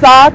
60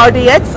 RDX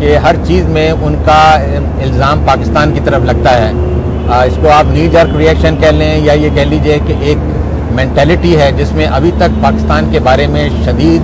کہ ہر چیز میں ان کا الزام پاکستان کی طرف لگتا ہے. اس کو آپ نی جرک ریئیکشن کہہ لیں یا یہ کہہ لیجئے کہ ایک مینٹیلٹی ہے جس میں ابھی تک پاکستان کے بارے میں شدید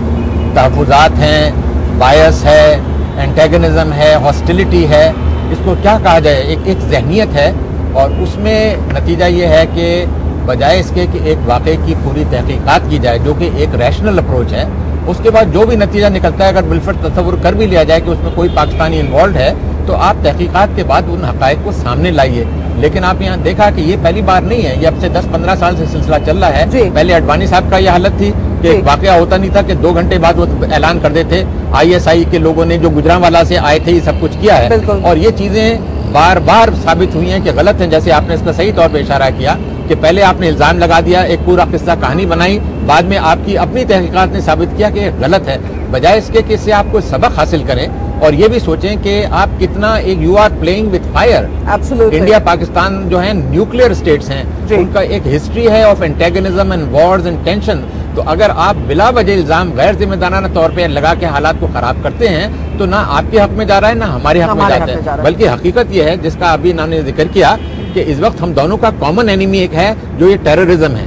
تحفظات ہیں, بائس ہے, اینٹیگنزم ہے, ہاسٹیلٹی ہے. اس کو کیا کہا جائے, ایک ذہنیت ہے. اور اس میں نتیجہ یہ ہے کہ بجائے اس کے کہ ایک واقعے کی پوری تحقیقات کی جائے جو کہ ایک ریشنل اپروچ ہے, اس کے بعد جو بھی نتیجہ نکلتا ہے اگر بالفرض تصور کر بھی لیا جائے کہ اس میں کوئی پاکستانی انوالوڈ ہے تو آپ تحقیقات کے بعد ان حقائق کو سامنے لائیے. لیکن آپ یہاں دیکھا کہ یہ پہلی بار نہیں ہے, یہ اب سے 10-15 سال سے سلسلہ چل رہا ہے. پہلے اڈوانی صاحب کا یہ حالت تھی کہ ایک واقعہ ہوتا نہیں تھا کہ 2 گھنٹے بعد وہ اعلان کر دیتے ISI کے لوگوں نے جو گجرانوالہ سے آئے تھے یہ سب کچھ کیا ہے. اور یہ چیزیں بار بار ثابت ہوئی ہیں کہ غلط ہیں. جیسے آپ نے اس کا صحیح طور پہ اشارہ کیا کہ پہلے آپ نے الزام لگا دیا, ایک پورا قصہ کہانی بنائی, بعد میں آپ کی اپنی تحقیقات نے ثابت کیا کہ یہ غلط ہے. بجائے اس کے کہ اس سے آپ کو سبق حاصل کریں اور یہ بھی سوچیں کہ آپ کتنا ایک you are playing with fire. India Pakistan جو ہیں نیوکلیئر اسٹیٹس ہیں, ان کا ایک ہسٹری ہے of antagonism and wars and tension. تو اگر آپ بلا وجہ الزام غیر ذمہ دارانہ طور پہ لگا کے حالات کو خراب کرتے ہیں تو نہ آپ کے حق میں جا رہا ہے نہ ہمارے حق میں جاتا ہے. بلکہ حقیقت یہ ہے جس کا ابھی انہوں نے ذکر کیا کہ اس وقت ہم دونوں کا کامن اینیمی ایک ہے جو یہ ٹیررزم ہے.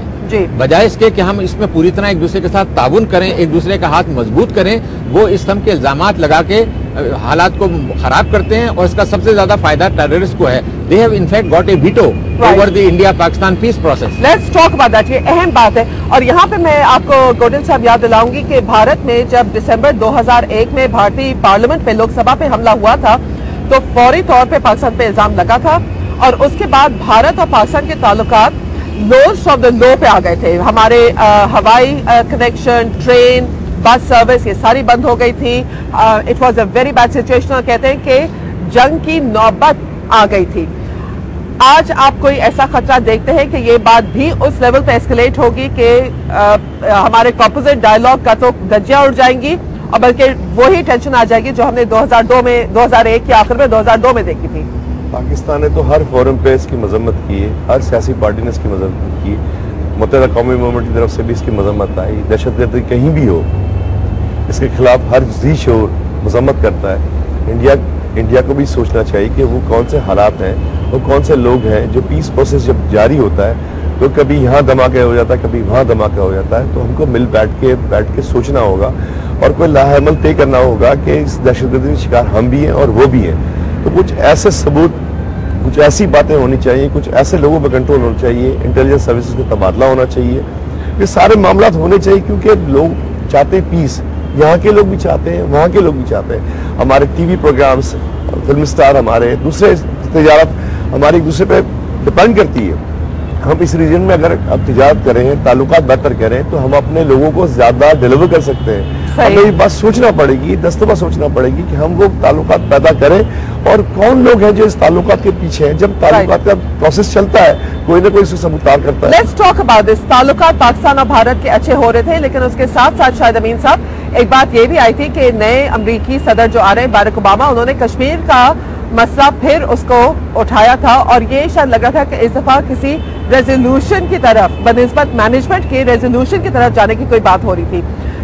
بجائے اس کے کہ ہم اس میں پوری طرح ایک دوسرے کے ساتھ تعاون کریں, ایک دوسرے کا ہاتھ مضبوط کریں, وہ اس قسم کے الزامات لگا کے حالات کو خراب کرتے ہیں اور اس کا سب سے زیادہ فائدہ ٹیررسٹ کو ہے. They have in fact got a veto over the India-Pakistan peace process. Let's talk about that. یہ اہم بات ہے. اور یہاں پہ میں آپ کو گوڈن صاحب یاد دلاؤں گی کہ بھارت میں جب دسمبر 2001 میں بھارتی پارلیمنٹ پہ لوک سبھا پہ حملہ ہوا تھا تو فوری طور پہ پاکستان پہ الزام لگا تھا اور اس کے بعد بھارت اور پاکستان کے تعلقات لوز آف دا لو پہ آ گئے تھے. ہمارے ہوائی کنیکشن, ٹرین, بس سروس یہ ساری بند ہو گئی تھی. It was a very bad situation اور کہتے ہیں کہ جنگ کی نوبت آ گئی تھی. آج آپ کوئی ایسا خطرہ دیکھتے ہیں کہ یہ بات بھی اس لیول پہ ایسکلیٹ ہوگی کہ ہمارے کمپوزٹ ڈائیلاگ کا تو دھجیاں اڑ جائیں گی اور بلکہ وہی ٹینشن آ جائے گی جو ہم نے 2001 کے آخر میں 2002 میں دیکھی تھی. پاکستان نے تو ہر فورم پہ اس کی مذمت کی ہے, ہر سیاسی پارٹی نے اس کی مذمت کی, متحدہ قومی موومنٹ کی طرف سے بھی اس کی مذمت آئی. دہشت گردی کہیں بھی ہو اس کے خلاف ہر ذی شعور مذمت کرتا ہے. انڈیا کو بھی سوچنا چاہیے کہ وہ کون سے حالات ہیں, وہ کون سے لوگ ہیں جو پیس پروسیس جب جاری ہوتا ہے تو کبھی یہاں دھماکہ ہو جاتا ہے, کبھی وہاں دھماکہ ہو جاتا ہے. تو ہم کو مل بیٹھ کے سوچنا ہوگا اور کوئی لاہ عمل طے کرنا ہوگا کہ اس دہشت گردی کے شکار ہم بھی ہیں اور وہ بھی ہیں. تو کچھ ایسے ثبوت, کچھ ایسی باتیں ہونی چاہیے, کچھ ایسے لوگوں پہ کنٹرول ہونا چاہیے, انٹیلیجنس سروسز کا تبادلہ ہونا چاہیے. یہ سارے معاملات ہونے چاہیے کیونکہ لوگ چاہتے ہیں پیس, یہاں کے لوگ بھی چاہتے ہیں, وہاں کے لوگ بھی چاہتے ہیں. ہمارے T V programs, film star, ہمارے دوسرے تجارت ہماری ایک دوسرے پہ ڈپینڈ کرتی ہے. ہم اس ریجن میں اگر اب تجارت کریں, تعلقات بہتر کریں تو ہم اپنے لوگوں کو زیادہ ڈیلیور کر سکتے ہیں. ہمیں یہ بات سوچنا پڑے گی, دستبہ سوچنا پڑے گی کہ ہم وہ تعلقات پیدا کریں اور کون لوگ ہیں جو اس تعلقات کے پیچھے ہیں. جب تعلقات کا پروسیس چلتا ہے کوئی نہ کوئی اسے سبوتار کرتا ہے. Let's talk about this. تعلقات پاکستان اور بھارت کے اچھے ہو رہے تھے لیکن اس کے ساتھ ساتھ شاہد امین صاحب ایک بات یہ بھی آئی تھی کہ نئے امریکی صدر جو آ رہے ہیں باراک اوباما, انہوں نے کشمیر کا مسئلہ پھر اس کو اٹھایا تھا اور یہ شاید لگا تھا کہ اس دفعہ کسی ریزولوشن کی طرف بنسبت مینجمنٹ کے ریزولوشن کی طرف جانے کی کوئی بات ہو رہی تھی.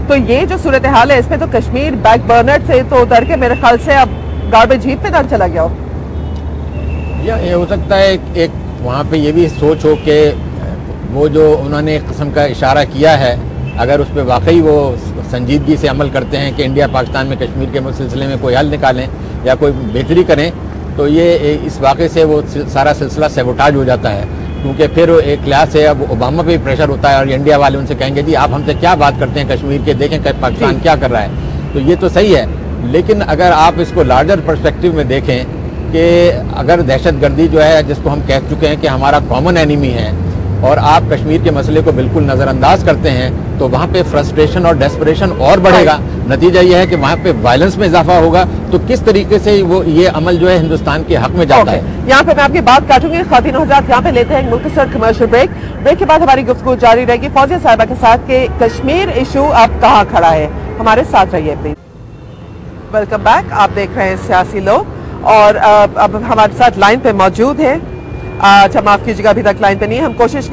تو یہ جو صورتحال ہے اس میں تو کشمیر بیک برنر سے تو اتر کے میرے خیال سے اب گاربیج ہیپ پہ نہ چلا گیا ہو. یہ ہو سکتا ہے ایک وہاں پہ یہ بھی سوچ ہو کہ وہ جو انہوں نے ایک قسم کا اشارہ کیا ہے اگر اس پہ واقعی وہ سنجیدگی سے عمل کرتے ہیں کہ انڈیا پاکستان میں کشمیر کے سلسلے میں کوئی حل نکالیں یا کوئی بہتری کریں تو یہ اس واقعے سے وہ سارا سلسلہ سیبوٹاج ہو جاتا ہے. کیونکہ پھر ایک لحاظ سے اب اوباما پہ بھی پریشر ہوتا ہے اور انڈیا والے ان سے کہیں گے جی آپ ہم سے کیا بات کرتے ہیں کشمیر کے, دیکھیں کہ پاکستان کیا کر رہا ہے. تو یہ تو صحیح ہے لیکن اگر آپ اس کو لارجر پرسپیکٹو میں دیکھیں کہ اگر دہشت گردی جو ہے جس کو ہم کہہ چکے ہیں کہ ہمارا کامن اینیمی ہے اور آپ کشمیر کے مسئلے کو بالکل نظر انداز کرتے ہیں تو وہاں پہ فرسٹریشن اور ڈیسپریشن اور بڑھے گا. نتیجہ یہ ہے کہ وہاں پہ وائلنس میں اضافہ ہوگا. تو کس طریقے سے وہ یہ عمل جو ہے ہندوستان کے حق میں جاتا ہے. یہاں پہ میں آپ کی بات کاٹوں گی. خواتین و حضرات یہاں پہ لیتے ہیں مختصر کمرشل بریک کے بعد ہماری گفتگو جاری رہے گی فوزیہ صاحبہ کے ساتھ کہ کشمیر ایشو اب کہاں کھڑا ہے. ہمارے ساتھ رہیے پلیز. Welcome back. آپ دیکھ رہے ہیں سیاسی لوگ اور اب ہمارے ساتھ لائن پہ موجود ہیں. اچھا معاف کیجیے گا ابھی تک لائن پہ نہیں ہے. ہم کوشش